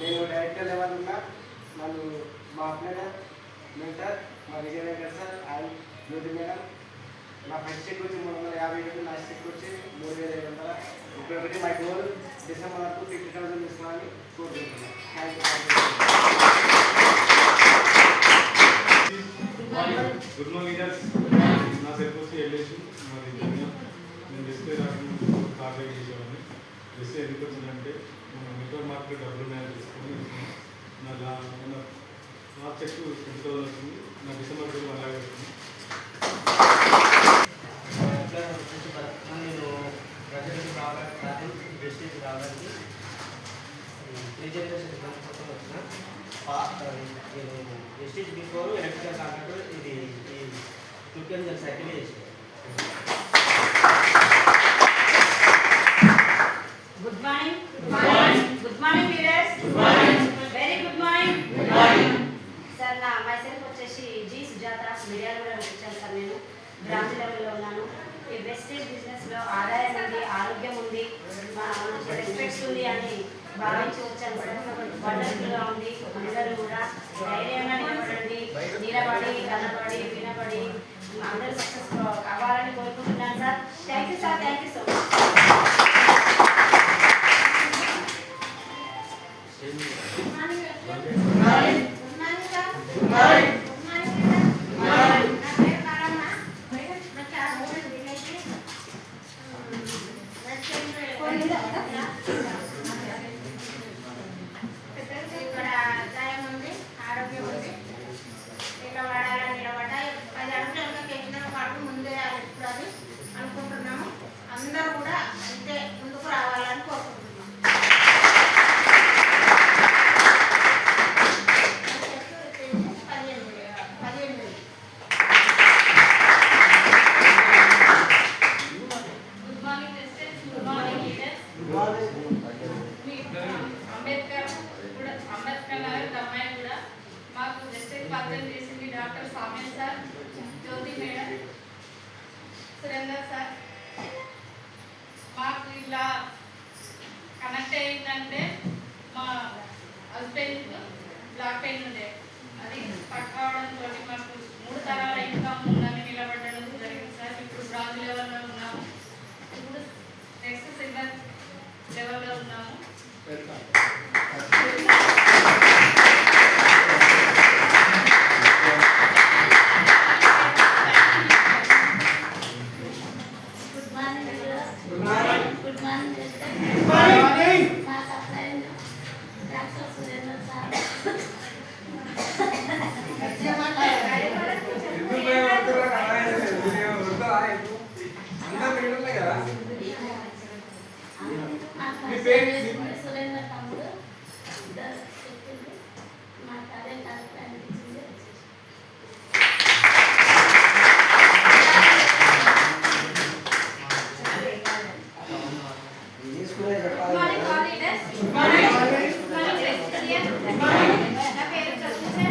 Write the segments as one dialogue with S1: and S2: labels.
S1: నేను director level ఉన్నా నన్ను మా అప్లైనర్ మెంటర్ మా Vijaya Venkata sir and Jyothi madam నా ఫస్ట్ చెక్ వచ్చి 350 నా చెక్ వచ్చి 3731 మై గోల్ డిసెంబర్ వరకు 50,000 తీసుకోవాలని కోరుకుంటున్నాను.
S2: Good morning leaders. నా పేరు వచ్చి ఎల్లేసి మరి నేను డిస్ప్లే రాకుండా కార్డు చేసేవాడిని. డిస్ప్లే ఎందుకు వచ్చిందంటే నెట్వర్క్ మార్కెట్ డబ్బులు ఉన్నాయని తీసుకొని నా చెక్ 50,000 వచ్చింది. నా డిసెంబర్ బిల్ అలాగే వచ్చింది.
S3: నేను ప్రజలకు రావడానికి డిస్ట్రిక్ట్ రావడానికి రీజనరేషన్ కోసం వచ్చిన డిస్ట్రిక్ట్ బిఫోర్ ఎలక్ట్రికల్ కాంట్రాక్టర్ ఇది క్లిప్టన్ సైకిల్ చేసాను.
S4: Good morning. Good morning leaders. Very good morning. Sir నా మైసెల్ఫ్ వచ్చేసి జి సుజాత, మిర్యాలగూడ వచ్చాను సార్. నేను బ్రాంచ్ లెవెల్లో ఉన్నాను. ఈ వెస్టేజ్ బిజినెస్లో ఆదాయం ఉంది, ఆరోగ్యం ఉంది, రెస్పెక్ట్స్ ఉంది అని భావించి వచ్చాను సార్. వండర్ఫుల్గా ఉంది. అందరూ కూడా ధైర్యంగా నిలబడి కనబడి వినబడి అందరూ సక్సెస్ కావాలని కోరుకుంటున్నాను sir. Thank you sir. Thank you so much.
S5: ఇక్కడ ఆదాయం ఉంది, ఆరోగ్యం ఉంది. ఇట్లా వాడాలని నిలబడ్డ 10 అడుగులు ఎంత చేసినా ఒక అడుగు ముందే ఇప్పుడు అది అనుకుంటున్నాము. అందరూ కూడా అంతే ముందుకు రావాలని కోరుకుంటున్నాము.
S6: అంబేద్కర్ నగర్ అమ్మాయి కూడా మాకు డిస్ట్రిక్ట్ పరిచయం చేసింది డాక్టర్ సామ్య సార్, జ్యోతి మేడం, సురేందర్ సార్. మాకు ఇలా కనెక్ట్ అయిందంటే మా హస్బెండ్ బ్లాక్ పెయిన్ ఉండే అది పట్టుకోవడంతో మాకు 3 తరాల ఇన్కమ్ ఉందని నిలబడడం జరిగింది సార్. ఇప్పుడు బ్రాంచ్ లెవెల్లో ఉన్నాము. ఇప్పుడు నెక్స్ట్ సిల్వర్ లెవెల్లో ఉన్నాము.
S4: నా పేరు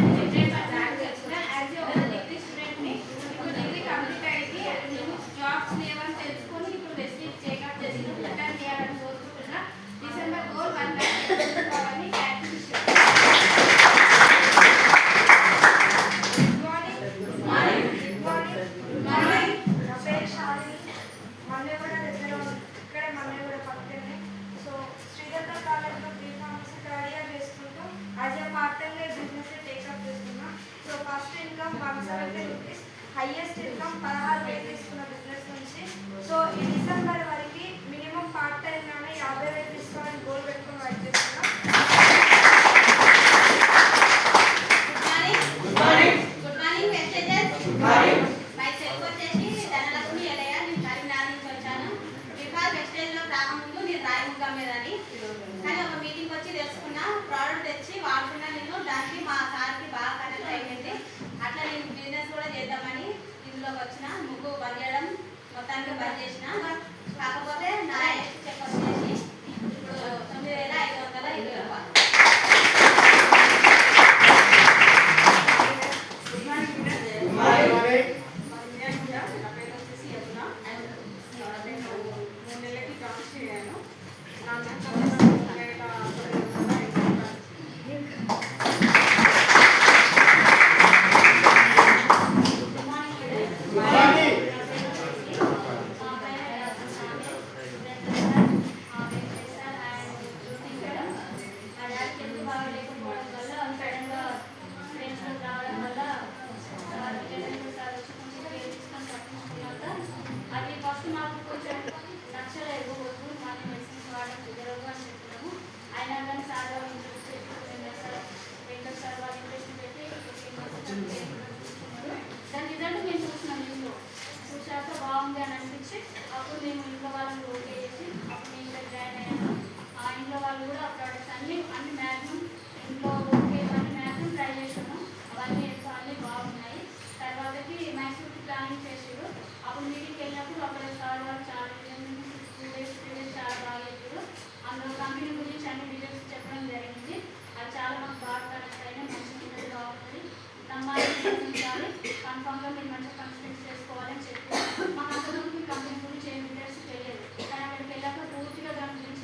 S7: పనులు మీరు మంచిగా కన్సల్టెన్స్ చేసుకోవాలని చెప్పి మాకు అంతకుముందు మీ కంపెనీ గురించి ఏం డీటెయిల్స్ తెలియదు. కానీ అక్కడికి వెళ్ళాక పూర్తిగా దాని గురించి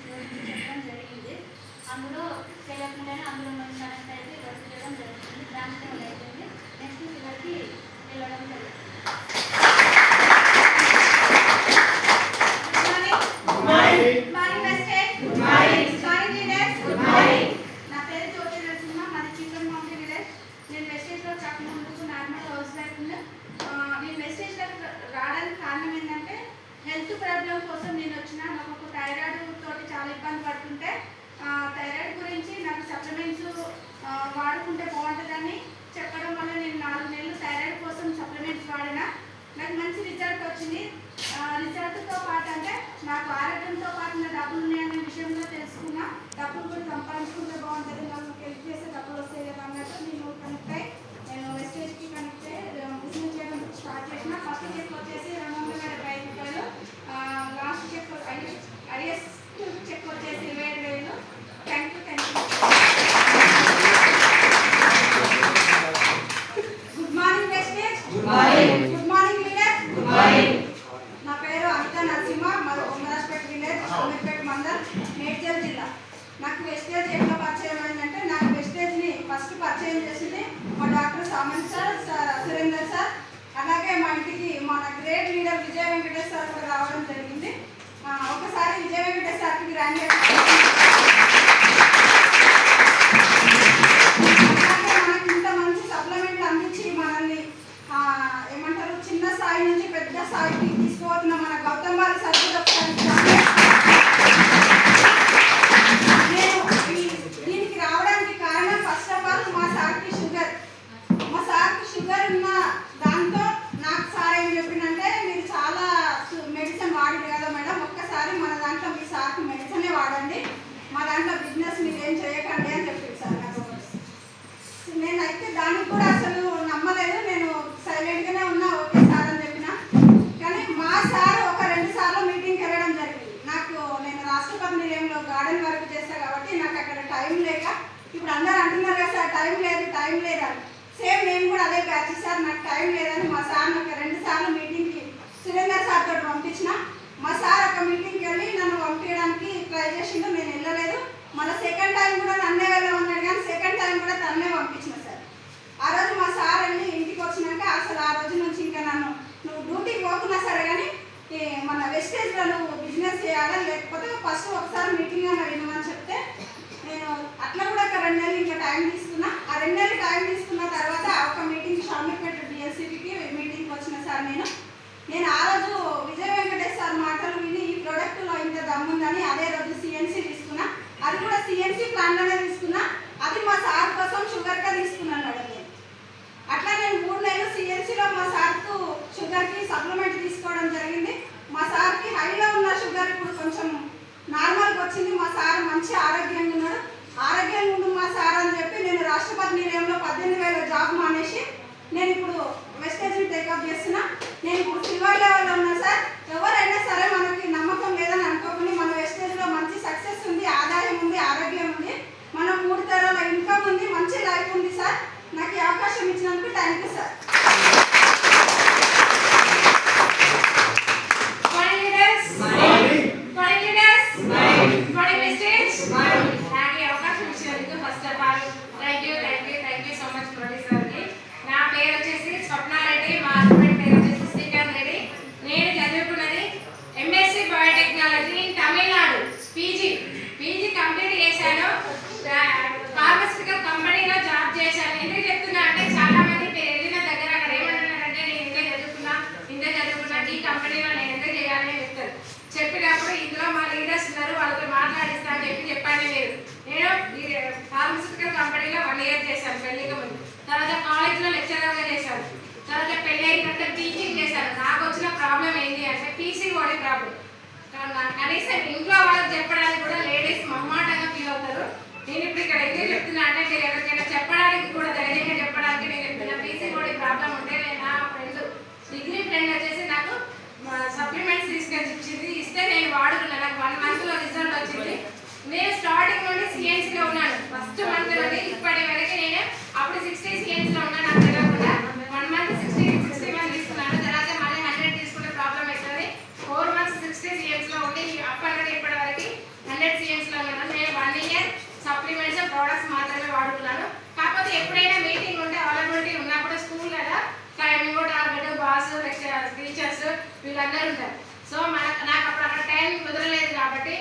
S7: చెప్పడం జరిగింది. అందులో తెలియకుండానే అందులో మేము కనెక్ట్ అయితే వర్క్ చేయడం జరుగుతుంది. బ్రాంచ్ లెవెల్ అయిపోయింది. నెక్స్ట్ చివరికి వెళ్ళడం జరుగుతుంది. నా పేరు జ్యోతి నరసింహ, మాది చికెన్ మౌంటైన్ విలేజ్. నేను వెస్టేజ్లో కాకుండా ముందుకు నార్మల్ హౌస్ వైఫ్ ఉంది. నేను వెస్టేజ్లో రావడానికి కారణం ఏంటంటే హెల్త్ ప్రాబ్లం కోసం నేను వచ్చిన. నాకు ఒక థైరాయిడ్ తోటి చాలా ఇబ్బంది పడుతుంటే థైరాయిడ్ గురించి నాకు సప్లిమెంట్స్ వాడుకుంటే బాగుంటుందని చెప్పడం వల్ల నేను 4 నెలలు థైరాయిడ్ కోసం సప్లిమెంట్స్ వాడిన. నాకు మంచి రిజల్ట్ వచ్చింది. రిజల్ట్తో పాటు అంటే నాకు ఆరోగ్యంతో పాటు నా డబ్బులు ఉన్నాయనే విషయంలో తెలుసుకున్నా. డబ్బులు కూడా సంపాదించుకుంటే బాగుంటుంది, నాకు హెల్ప్ చేస్తే డబ్బులు వస్తాయి కదా అన్నట్టు నేను కనెక్ట్ అయ్యి నేను వెస్టేజ్కి కనెక్ట్ అయ్యి బిజినెస్ చేయడం స్టార్ట్ చేసిన. ఫస్ట్ చెక్ వచ్చేసి 275 రూపాయలు, లాస్ట్ చెక్ ఐఎస్ చెక్ వచ్చేసి 27,000. Thank you. Good morning Vestige. Good morning village. నా పేరు అనిత నరసింహ, మాది ఉమ్మరాజ్పేట విలేజ్, అమీర్పేట మండల్, మేడ్చల్ జిల్లా. నాకు వెస్టేజ్ ఎట్లా పరిచయం అయిందంటే నాకు వెస్టేజ్ని ఫస్ట్ పరిచయం చేసింది మా doctor Samanth sir, Surender sir, అలాగే మా ఇంటికి మన great leader Vijaya Venkatesh sir కూడా రావడం జరిగింది. ఒకసారి విజయ వెంకటేష్ సార్కి గ్రాండ్ మనకి ఇంత మంచి సప్లిమెంట్లు అందించి మనల్ని ఏమంటారు చిన్న స్థాయి నుంచి పెద్ద స్థాయికి తీసుకుపోతున్న మన గౌతమ్ వారి సర్వీస్ నేను దీనికి రావడానికి కారణం ఫస్ట్ ఆఫ్ ఆల్ మా సార్కి షుగర్ ఉన్న దాంతో నాకు సార్ ఏం చెప్పిందంటే మీరు చాలా మెడిసిన్ వాడింది కదా మేడం, ఒక్కసారి మన దాంట్లో మీ సార్కి మెడిసినే వాడండి, మా దాంట్లో బిజినెస్ మీరు ఏం చేయకండి అని చెప్పింది సార్ నాకు. నేనైతే దానికి కూడా అసలు నమ్మలేదు. నేను సైలెంట్గానే ఉన్నా, ఓకే సార్ అని చెప్పిన. కానీ మా సార్ ఒక 2 సార్లు మీటింగ్కి వెళ్ళడం జరిగింది. నేను రాష్ట్రపతి నిలయంలో గార్డెన్ వర్క్ చేస్తాను కాబట్టి నాకు అక్కడ టైం లేక, ఇప్పుడు అందరూ అంటున్నారు కదా సార్ టైం లేదు అని, సేమ్ నేను కూడా అదే బ్యాచ్ సార్, నాకు టైం లేదని మా సార్ నాకు 2 సార్లు మీటింగ్కి సురేందర్ సార్ తోటి పంపించిన. మా సార్ ఒక మీటింగ్కి వెళ్ళి నన్ను పంపించడానికి ట్రై చేసిండు, నేను వెళ్ళలేదు. మళ్ళీ సెకండ్ టైం కూడా నన్నే వెళ్ళమన్నాడు, కానీ సెకండ్ టైం కూడా తన్నే పంపించిన సార్. ఆ రోజు మా సార్ వెళ్ళి ఇంటికి వచ్చినాక అసలు ఆ రోజు నుంచి ఇంకా నువ్వు డ్యూటీకి పోతున్నా సరే కానీ మన వెస్టేజ్లో నువ్వు బిజినెస్ చేయాలా, లేకపోతే ఫస్ట్ ఒకసారి మీటింగ్ అన్న వినమని చెప్తే నేను అట్లా కూడా ఒక 2 నెలలు ఇంకా టైం తీసుకున్నా. ఆ 2 నెలలు టైం తీసుకున్న తర్వాత ఒక మీటింగ్ షామీర్పేట డిఎస్సిబికి మీటింగ్కి వచ్చిన సార్ నేను ఆ రోజు విజయ వెంకటేష్ సార్ మాటలు విని ఈ ప్రోడక్ట్లో ఇంత దమ్ముందని అదే రోజు సిఎన్సి తీసుకున్నా. అది కూడా సిఎన్సి ప్లాన్లోనే తీసుకున్నా. అది మా సార్ కోసం షుగర్గా తీసుకున్నాను మేడం. నేను అట్లా నేను 3 నెలలు సిఎన్సిలో మా సార్కు షుగర్కి సప్లిమెంట్ తీసుకోవడం జరిగింది. మా సార్కి హైలో ఉన్న షుగర్ ఇప్పుడు కొంచెం నార్మల్గా వచ్చింది. మా సార్ మంచి ఆరోగ్యంగా ఉన్నాడు. ఆరోగ్యంగా ఉండు మా సార్ అని చెప్పి నేను రాష్ట్రపతి నిలయంలో 18,000 జాబ్ మానేసి నేను ఇప్పుడు వెస్టేజ్ని టేకప్ చేస్తున్నా. నేను ఇప్పుడు సిల్వర్ లెవెల్లో ఉన్నా సార్. ఎవరైనా సరే మనకి నమ్మకం లేదని అనుకోకుండా మన వెస్టేజ్లో మంచి సక్సెస్ ఉంది, ఆదాయం ఉంది, ఆరోగ్యం ఉంది, మన 3 తరాల ఇన్కమ్ ఉంది, మంచి లైఫ్ ఉంది సార్. నాకు ఈ అవకాశం ఇచ్చినందుకు thank you sir.
S6: First of all thank you so much Murali సార్కి. నా పేరు వచ్చేసి స్వప్నారెడ్డి, మా హస్బెండ్ పేరు వచ్చేసి శ్రీకాంత్ రెడ్డి. నేను చదువుకున్నది MSc biotechnology in Tamil Nadu. PG complete చేశాను. ఫార్మస్యూటికల్ కంపెనీలో జాబ్ చేశాను. ఎందుకు చెప్తున్నా అంటే చాలా మంది వెళ్ళిన దగ్గర అక్కడ ఏమంటున్నారంటే నేను ఇంతే చదువుకున్నా ఈ కంపెనీలో నేను ఎందుకు చేయాలి అని చెప్తారు. చెప్పినప్పుడు ఇందులో మా లీడర్స్ ఉన్నారు, వాళ్ళతో మాట్లాడిస్తా అని చెప్పానే లేదు. నేను ఫార్మస్యూటికల్ కంపెనీలో 1 ఇయర్ చేశాను పెళ్ళికి ముందు. తర్వాత కాలేజ్లో లెక్చరర్గా చేశాను. తర్వాత పెళ్ళి అయిన టీచింగ్ చేశాను. నాకు వచ్చిన ప్రాబ్లం ఏంటి అంటే పీసీఓడి ప్రాబ్లం. కనీసం ఇంట్లో వాళ్ళకి చెప్పడానికి కూడా లేడీస్ మమ్మాటంగా ఫీల్ అవుతారు. నేను ఇప్పుడు ఇక్కడ ఎందుకు చెప్తున్నా అంటే మీరు ఎవరికైనా చెప్పడానికి కూడా ధైర్యంగా చెప్పడానికి నేను చెప్తున్నా. పీసీఓడి ప్రాబ్లం ఉంటే నేను నా ఫ్రెండ్ డిగ్రీ ఫ్రెండ్ వచ్చేసి నాకు సప్లిమెంట్స్ తీసుకొని ఇస్తే నేను వాడుకున్నాను. నాకు 1 మంత్లో రిజల్ట్ వచ్చింది. నేను స్టార్టింగ్ నుండి సిఎన్సీలో ఉన్నాను. ఫస్ట్ మంత్ నుండి ఇప్పటి వరకు నేను అప్పుడు 60 సిఎన్సీలో ఉన్నాను. నాకు తెలియకుండా 1 month 60
S5: timing target boss teachers వీళ్ళందరూ ఉంటారు. సో నాకు అప్పుడు అక్కడ టైం కుదరలేదు కాబట్టి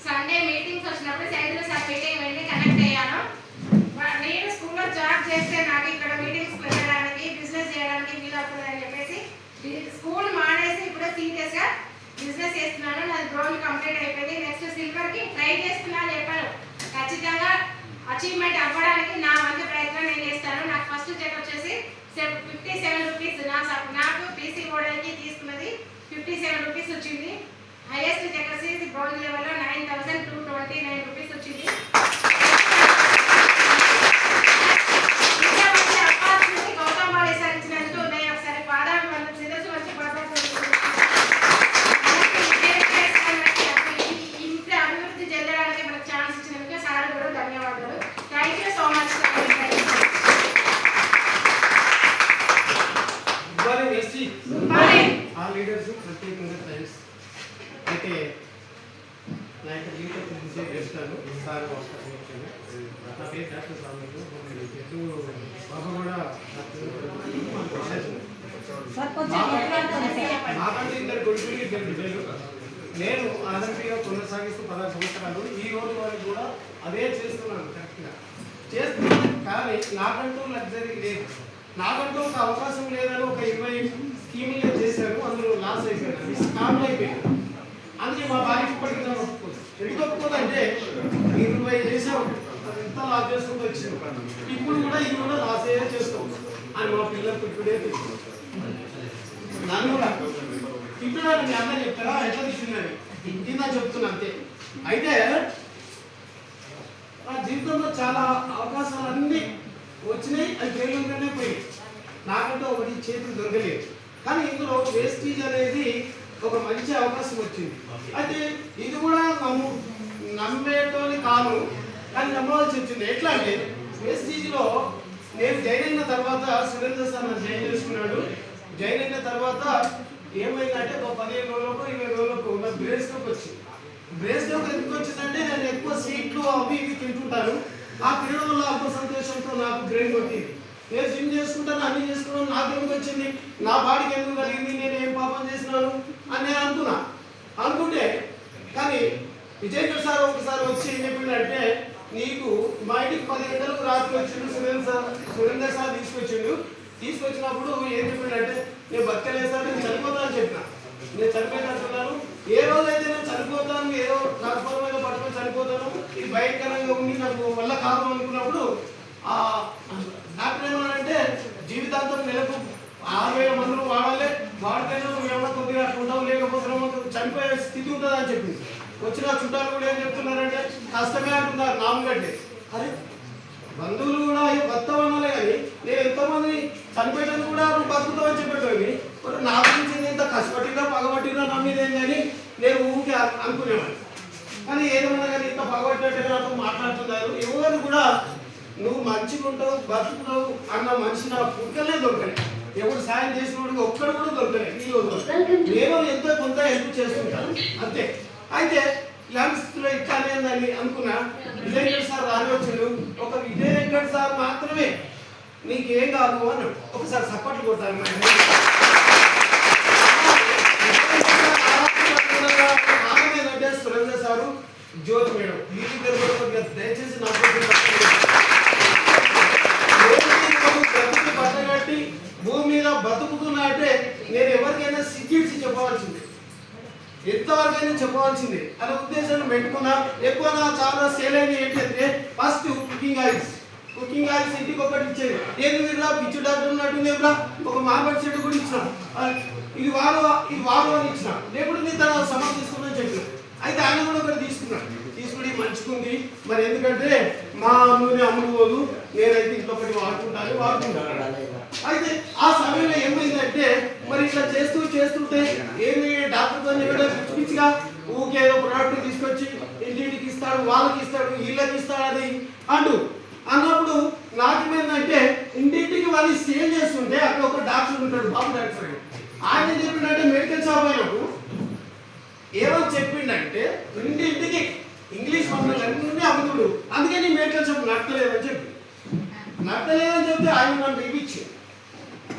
S5: సండే మీటింగ్స్ వచ్చినప్పుడు శైలేంద్ర సార్ మీటింగ్ వెళ్ళి కనెక్ట్ అయ్యాను. నేను స్కూల్లో జాబ్ చేస్తే నాకు ఇక్కడ మీటింగ్స్ వెళ్ళడానికి బిజినెస్ చేయడానికి వీలవుతుంది అని చెప్పేసి స్కూల్ మానేసి ఇప్పుడు సీరియస్గా బిజినెస్ చేస్తున్నాను. నాది బ్రౌన్ కంప్లీట్ అయిపోయింది. నెక్స్ట్ సిల్వర్కి ట్రై చేస్తున్నాను చెప్పాను. ఖచ్చితంగా అచీవ్మెంట్ అవ్వడానికి నా వంతు ప్రయత్నం నేను చేస్తాను. నాకు ఫస్ట్ చెక్ వచ్చేసి 57 రూపీస్. నాకు పీసీ ఓడడానికి తీసుకున్నది 57 రూపీస్ వచ్చింది. హైయెస్ట్ చెక్ వచ్చేసి బ్రౌన్ లెవెల్లో 9229 రూపీస్ వచ్చింది. గౌతమ్ బాలి సార్ ఇచ్చినందుకు నేను ఒకసారి పాదాలు శిరస్సు వచ్చి ఇంట్లో అభివృద్ధి చెందడానికి మనకు ఛాన్స్ ఇచ్చినందుకు సార్ కూడా ధన్యవాదాలు. Thank you so much.
S1: ఆ లీడర్స్ ప్రత్యేకంగా థ్యాంక్స్. అయితే నా యొక్క జీవితం గురించి చేస్తాను. సార్ నా పేరు డాక్టర్ స్వామి. బాబు కూడా మాకంటే ఇద్దరు కొడుకులు 2 బిడ్డలు. నేను ఆర్ఎంపీగా కొనసాగిస్తూ 16 సంవత్సరాలు. ఈ రోజు వరకు కూడా అదే చేస్తున్నాను. కరెక్ట్గా చేస్తున్నాను. కానీ నాకంటూ లగ్జరీ లేదు. నాకంటూ ఒక అవకాశం లేదని ఒక 20 స్కీములు చేశాను. అందులో లాస్ అయిపోయాను. స్కామ్లు అయిపోయాను. అందుకే మా భార్య ఇప్పటికీ నాకు ఒప్పుకోదు. ఎందుకు ఒప్పుకోదంటే 20 చేసాం, ఎంత లాస్ చేసుకుంటూ వచ్చింది. ఇప్పుడు కూడా ఇది కూడా లాస్ అయ్యే చేస్తాం అని మా పిల్లలకు ఇప్పుడే తెలుసు. నన్ను కూడా తిట్టున్నాను. మీ అన్న చెప్తారా ఎట్లా తిట్టిందని ఇంటినా చెప్తున్నా అంతే. అయితే నా జీవితంలో చాలా అవకాశాలన్నీ వచ్చినాయి. అది పేర్లుగానే పోయి నాకంటూ ఒకటి చేతులు దొరకలేదు. కానీ ఇందులో వేస్టేజ్ అనేది ఒక మంచి అవకాశం వచ్చింది. అయితే ఇది కూడా నమ్మేటోని కాను, కానీ నమ్మవలసి వచ్చింది. ఎట్లా అంటే వేస్టేజ్లో నేను జాయిన్ అయిన తర్వాత సురేంద్ర సార్ నన్ను జాయిన్ చేసుకున్నాడు. జాయిన్ అయిన తర్వాత ఏమైందంటే ఒక 15 రోజులకు 20 రోజులకు ఉన్న బ్రేస్లోకి వచ్చింది. బ్రేస్లోకి ఎందుకు వచ్చిందంటే నేను ఎక్కువ స్వీట్లు అవి ఇవి తింటుంటాను. ఆ తినడం వల్ల అల్ప సంతోషంతో నాకు బ్రెయిన్ కొట్టింది. నేను జిమ్ చేసుకుంటాను, అన్ని చేసుకున్నాను, నాకు ఎందుకు వచ్చింది, నా బాడీకి ఎందుకు కలిగింది, నేను ఏం పాపం చేసినాను అని నేను అనుకుంటే కానీ విజయ్ సార్ ఒకసారి వచ్చి ఏం చెప్పిండంటే, నీకు మా ఇంటికి 10 గంటలకు రాత్రి వచ్చిండు సురేందర్ సార్ తీసుకొచ్చినప్పుడు ఏం చెప్పిండంటే, నేను బతకలేసాను, నేను చనిపోతానని చెప్పిన. నేను చనిపోయినట్టున్నాను. ఏ రోజైతే నేను చనిపోతాను, ఏదో ట్రాన్స్ఫార్మర్ మీద పట్టుకొని చనిపోతాను, ఇది భయంకరంగా ఉండి నాకు వల్ల కాదు అనుకున్నప్పుడు డాక్టర్ ఏమన్నాడంటే, జీవితాంతం నెలకు 6,000 మందులు వాడాలి, వాడితేనే నువ్వు ఏమన్నా కొద్దిగా ఉంటావు, లేకపోతే చనిపోయే స్థితి ఉంటుంది అని చెప్పింది. వచ్చిన చుట్టాలు కూడా ఏం చెప్తున్నారంటే కష్టమే అంటున్నారు. నామగడ్డే అరే బంధువులు కూడా బతవనాలే కానీ నేను ఎంతోమంది చనిపోయడానికి కూడా నువ్వు బతుకుతావని చెప్పేటోని నా గురించి ఇంత కష్టపట్టినా పగబట్టినా నమ్మేదేం కానీ నేను ఊరికి అనుకునేవాడిని. కానీ ఏదేమన్నా కానీ ఇంత పగబట్టినట్టుగా నాతో మాట్లాడుతున్నారు. ఎవరు కూడా నువ్వు మంచిగా ఉంటావు, బతుకుతావు అన్న మనిషి నా పుట్టలే దొరకలే. ఎవరు సాయం చేసినోడికి ఒక్కడు కూడా దొరకలేదు. ఈ రోజు నేను ఎంతో కొంత హెల్ప్ చేస్తుంటాను అంతే. అయితే ఇలాంటి స్థితిలో ఇట్లానే అని అనుకున్నా. విజయ్ వెంకట్ సార్ రాని వచ్చిండు. ఒక విజయ్ వెంకట్ సార్ మాత్రమే నీకేం కాదు అని ఒకసారి సపోర్ట్లు కొట్టాను. ఏంటంటే సురేంద్ర సారు, జ్యోతి మేడం వీళ్ళిద్దరు కూడా కొద్దిగా దయచేసి బ్రతుకు బట్టగట్టి భూమి మీద బతుకుతున్నా అంటే నేను ఎవరికైనా సిగ్గిడ్చి చెప్పవలసింది, ఎంతవరకైనా చెప్పవలసింది అనే ఉద్దేశాన్ని పెట్టుకున్నా. ఎక్కువ చాలా సేల్ అయిన ఏంటంటే ఫస్ట్ కుకింగ్ ఆయిల్స్ ఇంటికి ఒకటి ఇచ్చేది. ఏది మీరు పిచ్చు డాక్టర్ ఉన్నట్టుంది కూడా ఒక మార్కెట్ సెట్ కూడా ఇచ్చిన, ఇది వాడు అని ఇచ్చిన, లేకపోతే నేను తన సమాన్ తీసుకున్నాను చెప్పిన. అయితే ఆయన కూడా ఒకటి తీసుకుని మంచుకుంది. మరి ఎందుకంటే మా అమ్ముని అమ్ముకోదు, నేనైతే ఇంకొకటి వాడుకుంటాను. అయితే ఆ సమయంలో ఏమైందంటే మరి ఇట్లా చేస్తుంటే ఏమి డాక్టర్తో పిచ్చి పిచ్చిగా ఊకేదో ప్రోడక్ట్ తీసుకొచ్చి ఇంటికి ఇస్తాడు, వాళ్ళకి ఇస్తాడు, వీళ్ళకి ఇస్తాడు అది అన్నప్పుడు నాకేమైందంటే ఇంటింటికి వాళ్ళు సేల్ చేస్తుంటే అక్కడ ఒక డాక్టర్ ఉంటాడు, బాబు డాక్టర్. ఆయన చెప్పిండంటే మెడికల్ షాప్ అయినప్పుడు ఏమని చెప్పిండంటే ఇంటింటికి ఇంగ్లీష్ మందులు అన్నీ అమ్ముతుడు, అందుకని మెడికల్ షాప్ నట్టలేదని చెప్తే ఆయన నన్ను ఇప్పించి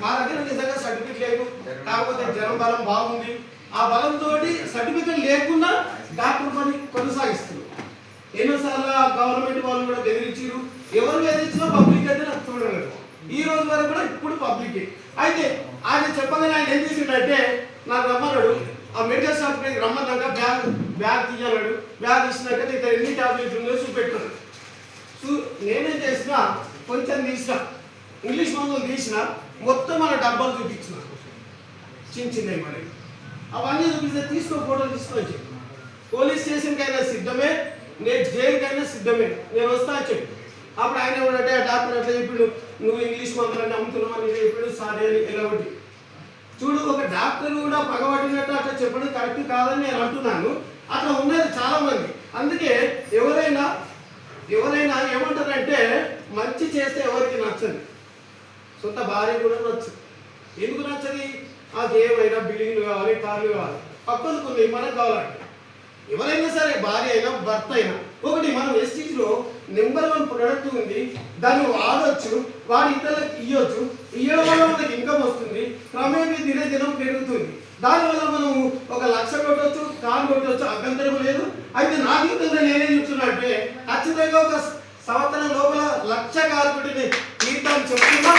S1: మా దగ్గర నిజంగా సర్టిఫికేట్ లేదు, కాకపోతే జనం బలం బాగుంది. ఆ బలంతో సర్టిఫికేట్ లేకుండా డాక్టర్ పని కొనసాగిస్తున్నారు. ఎన్నోసార్లు గవర్నమెంట్ వాళ్ళు కూడా బెదిరించారు. ఎవరు బెదిరించినా పబ్లిక్ అయితే నాకు చూడలేదు. ఈ రోజు వరకు కూడా ఇప్పుడు పబ్లిక్. అయితే ఆయన చెప్పగానే ఆయన ఏం చేసిండంటే నాకు రమ్మన్నాడు, ఆ మెడికల్ షాప్ రమ్మన్నాక బ్యాగ్ తీయన్నాడు. బ్యాగ్ ఇచ్చినాక ఇక్కడ ఎన్ని టాబ్లెట్లు ఉన్నాయో చూపెట్టాడు. నేనేం చేసిన కొంచెం తీసిన ఇంగ్లీష్ మందులు తీసిన, మొత్తం మన డబ్బాలు చూపించిన చిన్నవి మరి అవన్నీ చూపిస్తే తీసుకో ఫోటోలు తీసుకొని చెప్పి పోలీస్ స్టేషన్కైనా సిద్ధమే, నేను జైలుకైనా సిద్ధమే, నేను వస్తా అని చెప్పి. అప్పుడు ఆయన ఏమంటే డాక్టర్ అట్లా చెప్పాడు, నువ్వు ఇంగ్లీష్ మందులన్నీ అమ్ముతున్నావు అని చెప్పాడు. సారీ అని ఎలా ఒకటి చూడు, ఒక డాక్టర్ కూడా పగబట్టినట్టు అట్లా చెప్పడం కరెక్ట్ కాదని నేను అంటున్నాను. అట్లా ఉన్నది చాలా మంది. అందుకే ఎవరైనా ఏమంటారంటే మంచి చేస్తే ఎవరికి నచ్చదు, సొంత భార్య కూడా నచ్చదు. ఎందుకు నచ్చది? అది ఏమైనా బిల్డింగ్లు కావాలి, కార్లు కావాలి, పక్కన కొన్ని మనకు కావాలంటే ఎవరైనా సరే భార్య అయినా భర్త అయినా ఒకటి మనం ఎస్టీజ్లో నెంబర్ 1 ప్రొడక్ట్ ఉంది, దాన్ని వాడవచ్చు, వాడి ఇతరులకు ఇవ్వచ్చు. ఇవ్వడం వల్ల మనకి ఇన్కమ్ వస్తుంది, క్రమేపీ దినం పెరుగుతుంది. దానివల్ల మనం 1 లక్ష కొట్టవచ్చు, కారు కొట్టవచ్చు, అభ్యంతరం లేదు. అయితే నా జీవితంలో నేనేం చెప్తున్నా అంటే ఖచ్చితంగా 1 సంవత్సరం లోపల 1 లక్ష కారు కొట్టిన తీర్థం చెప్తున్నా.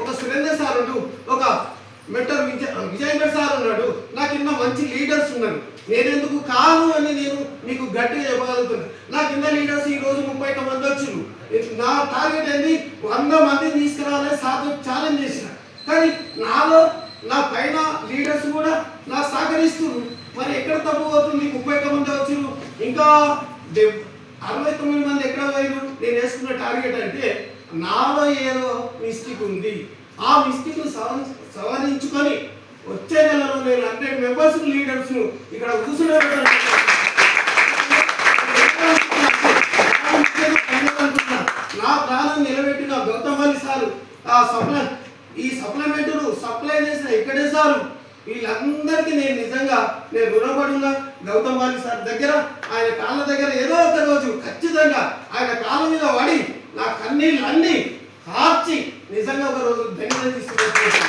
S1: ఒక సురేందర్ సార్ ఉండు, ఒక మెంటర్ విజయేందర్ సార్ ఉన్నాడు, నాకు కింద మంచి లీడర్స్ ఉన్నారు. నేనెందుకు కాను అని నేను మీకు గట్టిగా చెప్పగలుగుతున్నాను. నా కింద లీడర్స్ ఈ రోజు 31 మంది వచ్చారు. నా టార్గెట్ ఏంది 100 మందిని తీసుకురావాలని ఛాలెంజ్ చేసిన. కానీ నాలో నా పైన లీడర్స్ కూడా నా సహకరిస్తున్నారు. మరి ఎక్కడ తప్పు అవుతుంది? 31 మంది వచ్చారు, ఇంకా 69 మంది ఎక్కడ పోయారు? నేను వేసుకున్న టార్గెట్ అంటే నాలో ఏదో మిస్టేక్ ఉంది. ఆ మిస్టేక్ సవరించుకొని వచ్చే నెలలో నేను 100 మెంబర్స్ లీడర్స్ ఇక్కడ కూర్చున్నారు. నా ప్రాణం నిలబెట్టిన గౌతమల్లి సారు, ఈ సప్లిమెంటును సప్లై చేసిన ఇక్కడే సారు, వీళ్ళందరికీ నేను నిజంగా రుణపడి ఉన్నా. గౌతమల్లి సార్ దగ్గర, ఆయన కాళ్ళ దగ్గర ఏదో ఒక రోజు ఖచ్చితంగా ఆయన కాళ్ళ మీద పడి నా కన్నీళ్ళు అన్నీ కార్చి నిజంగా ఒక రోజు ధన్యవాదాలు తీసుకుని